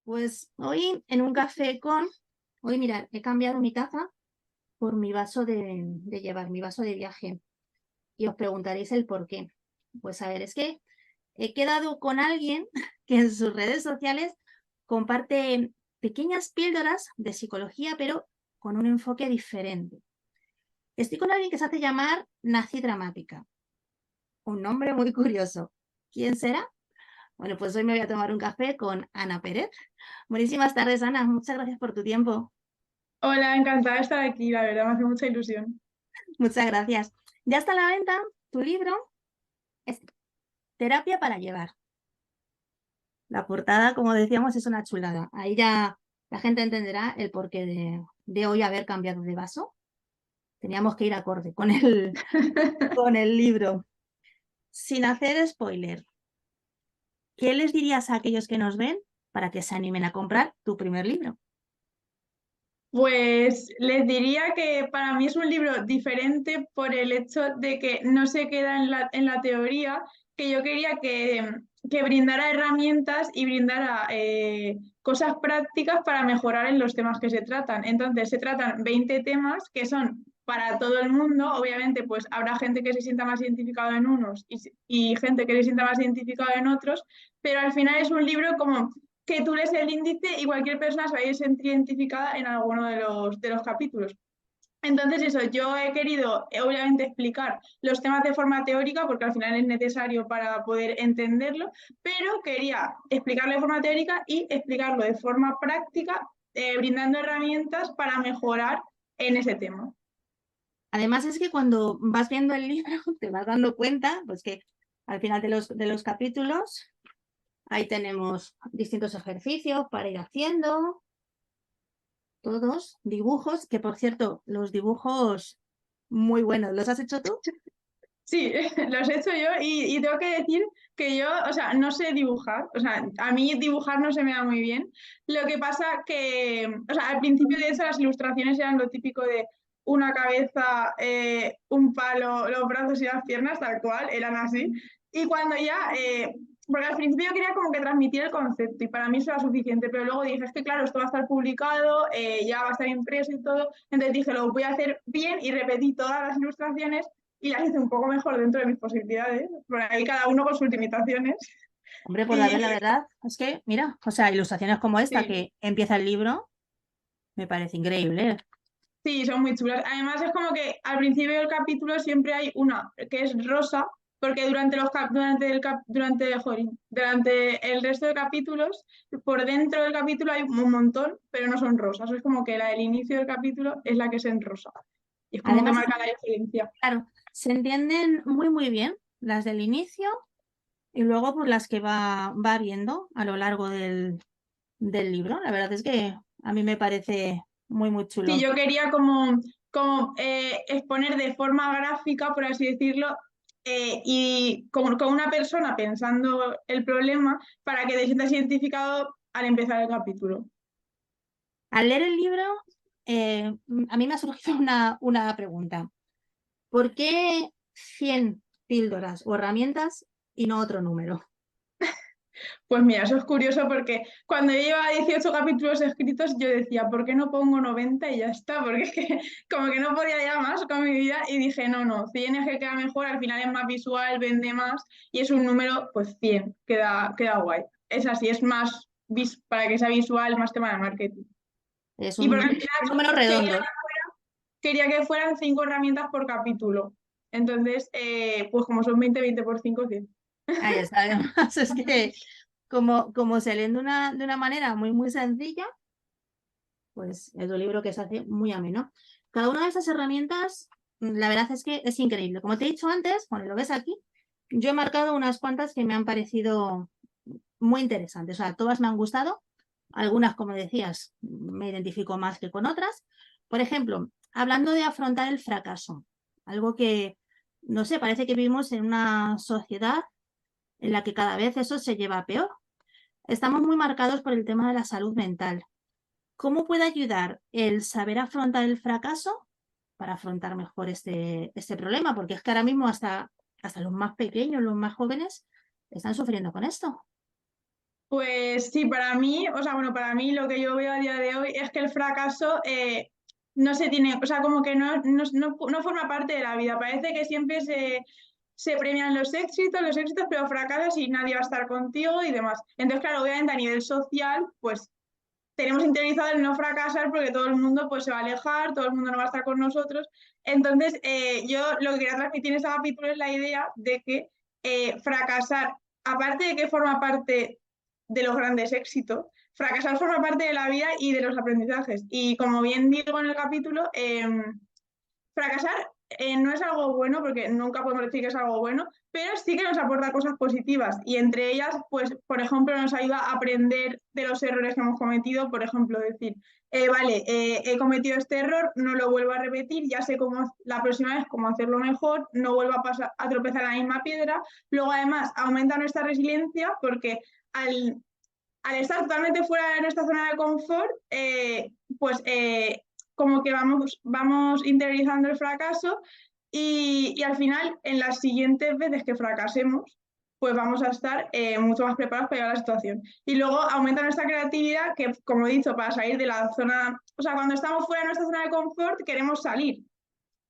Pues hoy en un café hoy mirad, he cambiado mi taza por mi vaso de llevar, mi vaso de viaje. Y os preguntaréis el por qué. Pues a ver, es que he quedado con alguien que en sus redes sociales comparte pequeñas píldoras de psicología, pero con un enfoque diferente. Estoy con alguien que se hace llamar Nazi Dramática, un nombre muy curioso. ¿Quién será? Bueno, pues hoy me voy a tomar un café con Ana Pérez. Buenísimas tardes, Ana. Muchas gracias por tu tiempo. Hola, encantada de estar aquí, la verdad me hace mucha ilusión. Muchas gracias. Ya está a la venta tu libro, es Terapia para llevar. La portada, como decíamos, es una chulada. Ahí ya la gente entenderá el porqué de hoy haber cambiado de vaso. Teníamos que ir acorde con con el libro. Sin hacer spoiler, ¿qué les dirías a aquellos que nos ven para que se animen a comprar tu primer libro? Pues les diría que para mí es un libro diferente por el hecho de que no se queda en la teoría, que yo quería que brindara herramientas y brindara cosas prácticas para mejorar en los temas que se tratan. Entonces, se tratan 20 temas que son para todo el mundo. Obviamente, pues habrá gente que se sienta más identificado en unos y gente que se sienta más identificado en otros, pero al final es un libro como que tú lees el índice y cualquier persona se va a ir sentir identificada en alguno de los capítulos. Entonces, eso, yo he querido, obviamente, explicar los temas de forma teórica, porque al final es necesario para poder entenderlo, pero quería explicarlo de forma teórica y explicarlo de forma práctica, brindando herramientas para mejorar en ese tema. Además, es que cuando vas viendo el libro te vas dando cuenta, pues que al final de los capítulos ahí tenemos distintos ejercicios para ir haciendo, todos dibujos, que por cierto, los dibujos muy buenos. ¿Los has hecho tú? Sí, los he hecho yo y tengo que decir que yo, o sea, no sé dibujar, o sea, a mí dibujar no se me da muy bien. Lo que pasa que, o sea, al principio de eso las ilustraciones eran lo típico de una cabeza, un palo, los brazos y las piernas, tal cual, eran así. Y cuando ya, porque al principio yo quería como que transmitir el concepto y para mí eso era suficiente, pero luego dije, es que claro, esto va a estar publicado, ya va a estar impreso y todo, entonces dije, lo voy a hacer bien y repetí todas las ilustraciones y las hice un poco mejor dentro de mis posibilidades, por ahí cada uno con sus limitaciones. Hombre, pues Y la verdad es que, mira, o sea, ilustraciones como esta sí, que empieza el libro, me parece increíble. sí, son muy chulas. Además es como que al principio del capítulo siempre hay una que es rosa, porque durante el resto de capítulos, por dentro del capítulo hay un montón, pero no son rosas. Es como que la del inicio del capítulo es la que es en rosa. Y es como que Además, marca la diferencia. claro, se entienden muy bien las del inicio y luego por las que va viendo a lo largo del libro. La verdad es que a mí me parece muy Sí, chulo. yo quería como exponer de forma gráfica, por así decirlo, y con una persona pensando el problema para que te sientas identificado al empezar el capítulo. Al leer el libro, a mí me ha surgido una pregunta. ¿Por qué 100 píldoras o herramientas y no otro número? Pues mira, eso es curioso porque cuando yo llevaba 18 capítulos escritos, yo decía, ¿por qué no pongo 90 y ya está? Porque es que como que no podía ya más con mi vida y dije, no, no, 100 es que queda mejor, al final es más visual, vende más y es un número, pues 100 queda guay. Es así, es más para que sea visual, más tema de marketing. Es Y porque al un final número redondo. quería que fueran 5 herramientas por capítulo. Entonces, pues como son 20 por 5 100. Ahí está. Además, es que como se leen de una manera muy sencilla, pues es un libro que se hace muy ameno. Cada una de esas herramientas, la verdad es que es increíble. Como te he dicho antes, bueno, lo ves aquí, yo he marcado unas cuantas que me han parecido muy interesantes. O sea, todas me han gustado. Algunas, como decías, me identifico más que con otras. Por ejemplo, hablando de afrontar el fracaso, algo que, no sé, parece que vivimos en una sociedad en la que cada vez eso se lleva a peor. Estamos muy marcados por el tema de la salud mental. ¿Cómo puede ayudar el saber afrontar el fracaso para afrontar mejor este problema? Porque es que ahora mismo hasta los más pequeños, los más jóvenes, están sufriendo con esto. Pues sí, para mí, o sea, bueno, para mí lo que yo veo a día de hoy es que el fracaso no se tiene, o sea, como que no forma parte de la vida. Parece que siempre se premian los éxitos, pero fracasas y nadie va a estar contigo y demás. Entonces, claro, obviamente a nivel social, pues tenemos interiorizado el no fracasar porque todo el mundo pues se va a alejar, todo el mundo no va a estar con nosotros. Entonces, yo lo que quería transmitir en este capítulo es la idea de que fracasar, aparte de que forma parte de los grandes éxitos, fracasar forma parte de la vida y de los aprendizajes. Y como bien digo en el capítulo, fracasar no es algo bueno, porque nunca podemos decir que es algo bueno, pero sí que nos aporta cosas positivas y entre ellas, pues, por ejemplo, nos ayuda a aprender de los errores que hemos cometido, por ejemplo, decir, vale, he cometido este error, no lo vuelvo a repetir, ya sé cómo la próxima vez cómo hacerlo mejor, no vuelvo a, pasar, a tropezar en la misma piedra. Luego, además, aumenta nuestra resiliencia porque al estar totalmente fuera de nuestra zona de confort, pues como que vamos interiorizando el fracaso y al final, en las siguientes veces que fracasemos, pues vamos a estar mucho más preparados para llegar a la situación. Y luego aumenta nuestra creatividad, que como he dicho, para salir de la zona, o sea, cuando estamos fuera de nuestra zona de confort, queremos salir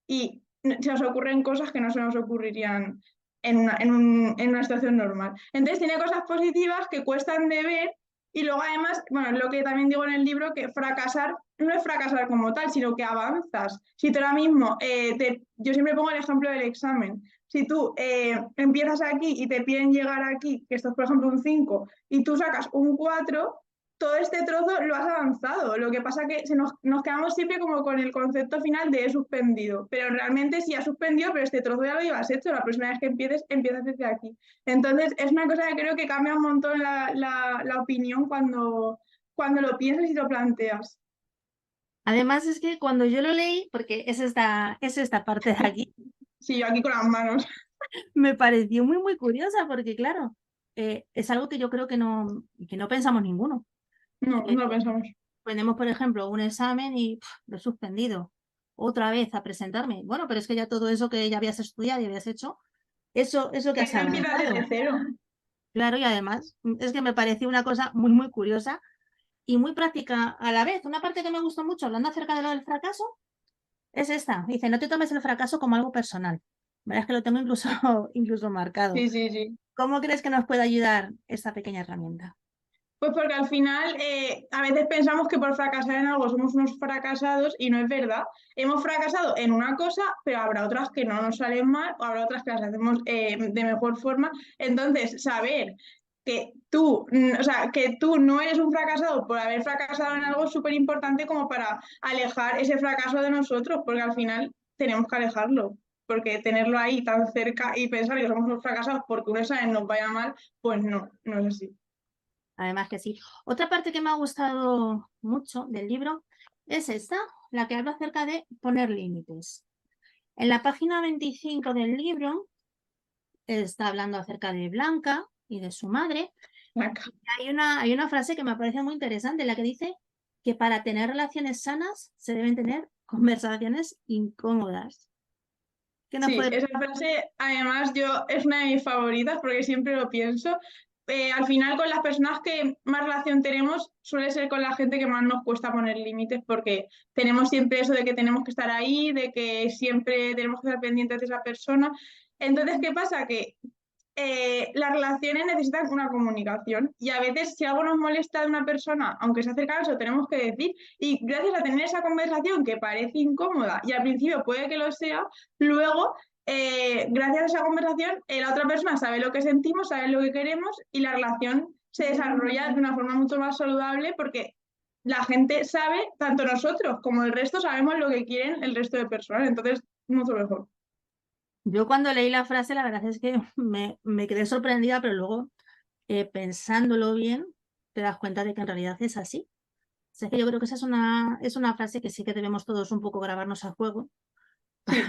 y se nos ocurren cosas que no se nos ocurrirían en una situación normal. Entonces tiene cosas positivas que cuestan de ver y luego además, bueno, lo que también digo en el libro, que fracasar no es fracasar como tal, sino que avanzas. Si tú ahora mismo, yo siempre pongo el ejemplo del examen, si tú empiezas aquí y te piden llegar aquí, que esto es por ejemplo un 5 y tú sacas un 4, todo este trozo lo has avanzado. Lo que pasa es que nos quedamos siempre como con el concepto final de he suspendido, pero realmente sí has suspendido, pero este trozo ya lo llevas hecho. La próxima vez que empieces, empiezas desde aquí. Entonces, es una cosa que creo que cambia un montón la opinión cuando lo piensas y lo planteas. Además es que cuando yo lo leí, porque es esta parte de aquí, Sí, yo aquí con las manos. me pareció muy curiosa porque claro, es algo que yo creo que no pensamos ninguno. No, no lo pensamos. Tenemos, por ejemplo, un examen y lo he suspendido. Otra vez a presentarme. Bueno, pero es que ya todo eso que ya habías estudiado y habías hecho, eso que Que has no empiezas avanzado. desde cero. Claro, y además es que me pareció una cosa muy curiosa y muy práctica a la vez. Una parte que me gustó mucho hablando acerca de lo del fracaso es esta. Dice, no te tomes el fracaso como algo personal. Verás que lo tengo incluso, incluso marcado. Sí, sí, sí. ¿Cómo crees que nos puede ayudar esta pequeña herramienta? Pues porque al final a veces pensamos que por fracasar en algo somos unos fracasados y no es verdad. Hemos fracasado en una cosa, pero habrá otras que no nos salen mal o habrá otras que las hacemos de mejor forma. Entonces, saber que o sea, que tú no eres un fracasado por haber fracasado en algo es súper importante como para alejar ese fracaso de nosotros, porque al final tenemos que alejarlo. Porque tenerlo ahí tan cerca y pensar que somos unos fracasados porque un examen nos vaya mal, pues no, no es así. Además que sí. Otra parte que me ha gustado mucho del libro es esta, la que habla acerca de poner límites. En la página 25 del libro está hablando acerca de Blanca y de su madre. Hay una frase que me parece muy interesante, la que dice que para tener relaciones sanas se deben tener conversaciones incómodas. ¿Qué nos Sí, puede... esa frase además es una de mis favoritas porque siempre lo pienso. Al final con las personas que más relación tenemos suele ser con la gente que más nos cuesta poner límites porque tenemos siempre eso de que tenemos que estar ahí, de que siempre tenemos que estar pendientes de esa persona. Entonces, ¿qué pasa? Que las relaciones necesitan una comunicación y a veces si algo nos molesta de una persona, aunque sea cercano, eso tenemos que decir y gracias a tener esa conversación que parece incómoda y al principio puede que lo sea, luego gracias a esa conversación la otra persona sabe lo que sentimos, sabe lo que queremos y la relación se desarrolla de una forma mucho más saludable porque la gente sabe, tanto nosotros como el resto sabemos lo que quieren el resto de personas, entonces mucho mejor. Yo cuando leí la frase, la verdad es que me quedé sorprendida, pero luego pensándolo bien, te das cuenta de que en realidad es así. O sea, que yo creo que esa es una frase que sí que debemos todos un poco grabarnos a juego Sí.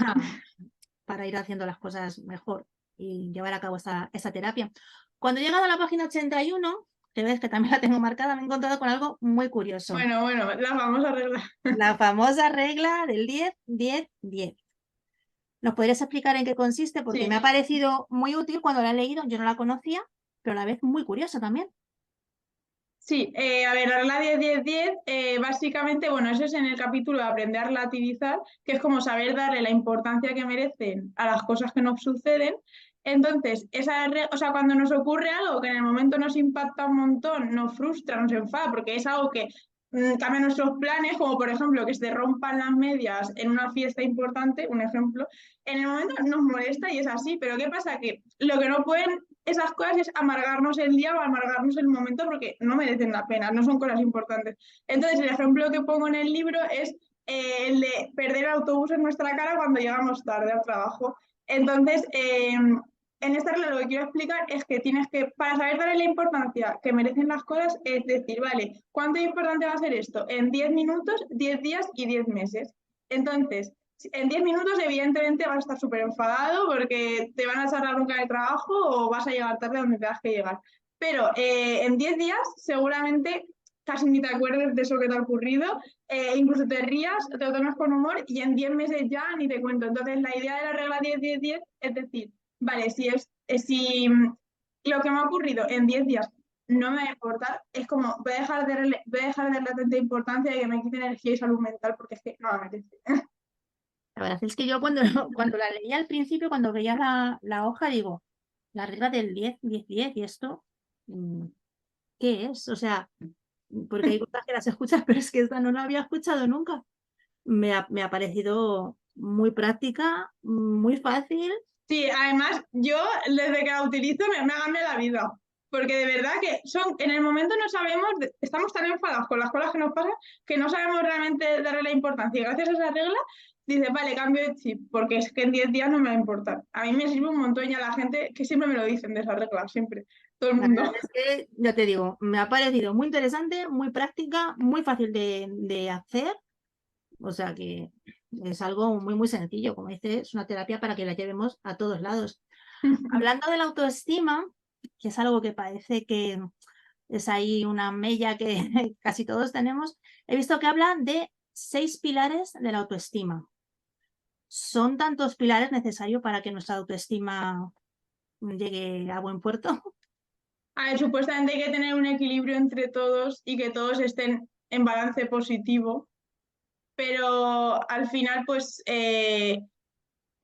para ir haciendo las cosas mejor y llevar a cabo esta terapia. Cuando he llegado a la página 81, que ves que también la tengo marcada, me he encontrado con algo muy curioso. Bueno, las vamos a arreglar. La famosa regla del 10-10-10. ¿Nos podrías explicar en qué consiste? Porque Sí, me ha parecido muy útil cuando la he leído, yo no la conocía, pero a la vez muy curiosa también. Sí, a ver, la regla 10-10-10, básicamente, bueno, eso es en el capítulo de aprender a relativizar, que es como saber darle la importancia que merecen a las cosas que nos suceden. Entonces, o sea, cuando nos ocurre algo que en el momento nos impacta un montón, nos frustra, nos enfada, porque es algo que cambia nuestros planes, como por ejemplo que se te rompan las medias en una fiesta importante, un ejemplo, en el momento nos molesta y es así, pero ¿qué pasa? Que lo que no pueden esas cosas es amargarnos el día o amargarnos el momento porque no merecen la pena, no son cosas importantes. Entonces, el ejemplo que pongo en el libro es el de perder el autobús en nuestra cara cuando llegamos tarde al trabajo. Entonces, en esta regla lo que quiero explicar es que tienes que, para saber darle la importancia que merecen las cosas, es decir, vale, ¿cuánto importante va a ser esto? En 10 minutos, 10 días y 10 meses. Entonces, en 10 minutos, evidentemente, vas a estar súper enfadado porque te van a echar la bronca de trabajo o vas a llegar tarde a donde tengas que llegar. Pero en 10 días, seguramente casi ni te acuerdes de eso que te ha ocurrido, incluso te rías, te lo tomas con humor y en 10 meses ya ni te cuento. Entonces, la idea de la regla 10-10-10 es decir, vale, si lo que me ha ocurrido en 10 días no me va a importar, es como voy a dejar de darle tanta importancia y que me quite energía y salud mental porque es que no me apetece. La verdad es que yo cuando, cuando la leía al principio, cuando veía la hoja, digo, la regla del 10-10-10 y esto, ¿qué es? O sea, porque hay cosas que las escuchas, pero es que esta no la había escuchado nunca. Me ha parecido muy práctica, muy fácil. Sí, además yo desde que la utilizo me ha cambiado la vida, porque de verdad que en el momento no sabemos, estamos tan enfadados con las cosas que nos pasan que no sabemos realmente darle la importancia. Y gracias a esa regla dices, vale, cambio de chip, porque es que en 10 días no me va a importar. A mí me sirve un montón y a la gente que siempre me lo dicen de esa regla, siempre, todo el La mundo. verdad es que, ya te digo, me ha parecido muy interesante, muy práctica, muy fácil de hacer. O sea que es algo muy, muy sencillo. Como dices, es una terapia para que la llevemos a todos lados. Hablando de la autoestima, que es algo que parece que es ahí una mella que casi todos tenemos, he visto que hablan de 6 pilares de la autoestima. ¿Son tantos pilares necesarios para que nuestra autoestima llegue a buen puerto? A ver, supuestamente hay que tener un equilibrio entre todos y que todos estén en balance positivo, pero al final, pues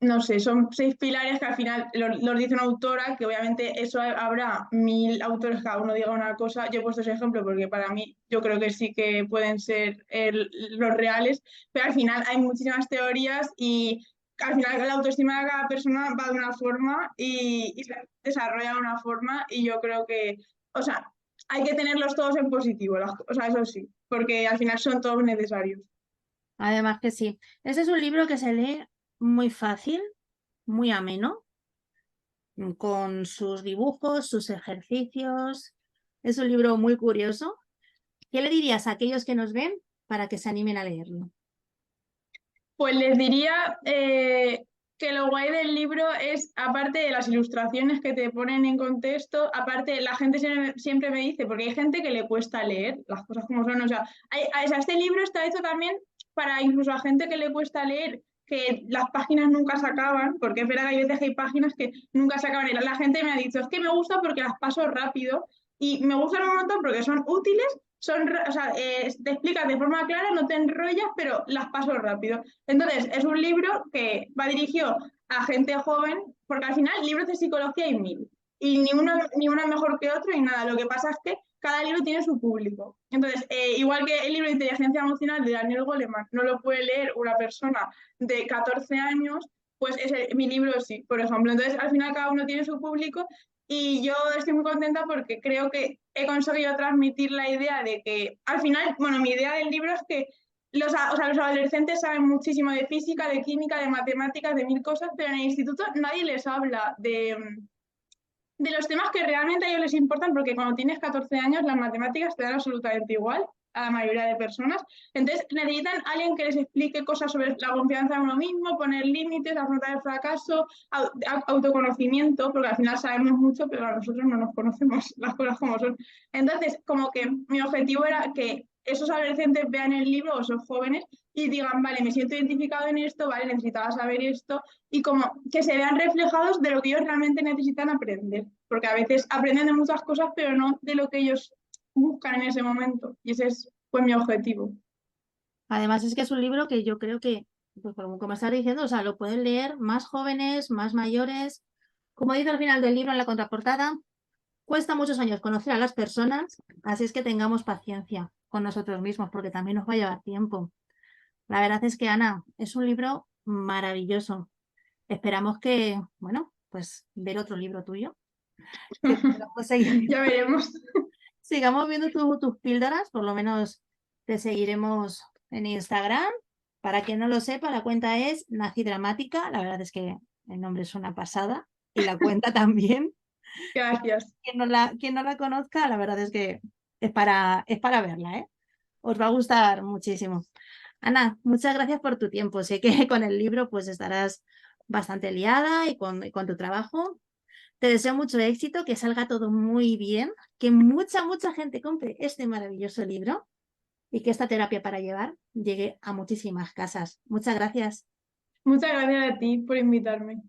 no sé, son 6 pilares que al final los dice una autora, que obviamente eso habrá 1000 autores, cada uno diga una cosa. Yo he puesto ese ejemplo porque para mí yo creo que sí que pueden ser los reales, pero al final hay muchísimas teorías y al final la autoestima de cada persona va de una forma y se desarrolla de una forma y yo creo que, o sea, hay que tenerlos todos en positivo, o sea, eso sí, porque al final son todos necesarios. Además que sí. Ese es un libro que se lee muy fácil, muy ameno, con sus dibujos, sus ejercicios. Es un libro muy curioso. ¿Qué le dirías a aquellos que nos ven para que se animen a leerlo? Pues les diría que lo guay del libro es, aparte de las ilustraciones que te ponen en contexto, aparte la gente siempre me dice, porque hay gente que le cuesta leer las cosas como son, o sea, este libro está hecho también para incluso a gente que le cuesta leer, que las páginas nunca se acaban, porque es verdad que hay veces que hay páginas que nunca se acaban, y la gente me ha dicho, es que me gusta porque las paso rápido, y me gustan un montón porque son útiles, o sea, te explicas de forma clara, no te enrollas, pero las paso rápido. Entonces, es un libro que va dirigido a gente joven, porque al final libros de psicología hay 1000, y ni uno mejor que otro y nada. Lo que pasa es que cada libro tiene su público. Entonces, igual que el libro de inteligencia emocional de Daniel Goleman no lo puede leer una persona de 14 años, pues mi libro sí, por ejemplo. Entonces, al final cada uno tiene su público y yo estoy muy contenta porque creo que he conseguido transmitir la idea de que, al final, bueno, mi idea del libro es que o sea, los adolescentes saben muchísimo de física, de química, de matemáticas, de 1000 cosas, pero en el instituto nadie les habla de los temas que realmente a ellos les importan, porque cuando tienes 14 años las matemáticas te dan absolutamente igual a la mayoría de personas. Entonces necesitan a alguien que les explique cosas sobre la confianza en uno mismo, poner límites, afrontar el fracaso, autoconocimiento, porque al final sabemos mucho, pero a nosotros no nos conocemos las cosas como son. Entonces, como que mi objetivo era que esos adolescentes vean el libro, o esos jóvenes, y digan, vale, me siento identificado en esto, vale, necesitaba saber esto, y como que se vean reflejados de lo que ellos realmente necesitan aprender, porque a veces aprenden de muchas cosas, pero no de lo que ellos buscan en ese momento. Y ese es pues mi objetivo. Además es que es un libro que yo creo que, pues como estás diciendo, o sea, lo pueden leer más jóvenes, más mayores. Como dice al final del libro en la contraportada, cuesta muchos años conocer a las personas, así es que tengamos paciencia con nosotros mismos, porque también nos va a llevar tiempo. La verdad es que, Ana, es un libro maravilloso. Esperamos que, bueno, pues ver otro libro tuyo, que podamos seguir, Ya veremos. sigamos viendo tus píldoras, por lo menos te seguiremos en Instagram. Para quien no lo sepa, la cuenta es Nací Dramática, la verdad es que el nombre es una pasada y la cuenta también. Gracias. Quien no la conozca, la verdad es que es para verla, ¿eh? Os va a gustar muchísimo. Ana, muchas gracias por tu tiempo. Sé que con el libro pues estarás bastante liada y con tu trabajo. Te deseo mucho éxito, que salga todo muy bien, que mucha gente compre este maravilloso libro y que esta terapia para llevar llegue a muchísimas casas. Muchas gracias. Muchas gracias a ti por invitarme.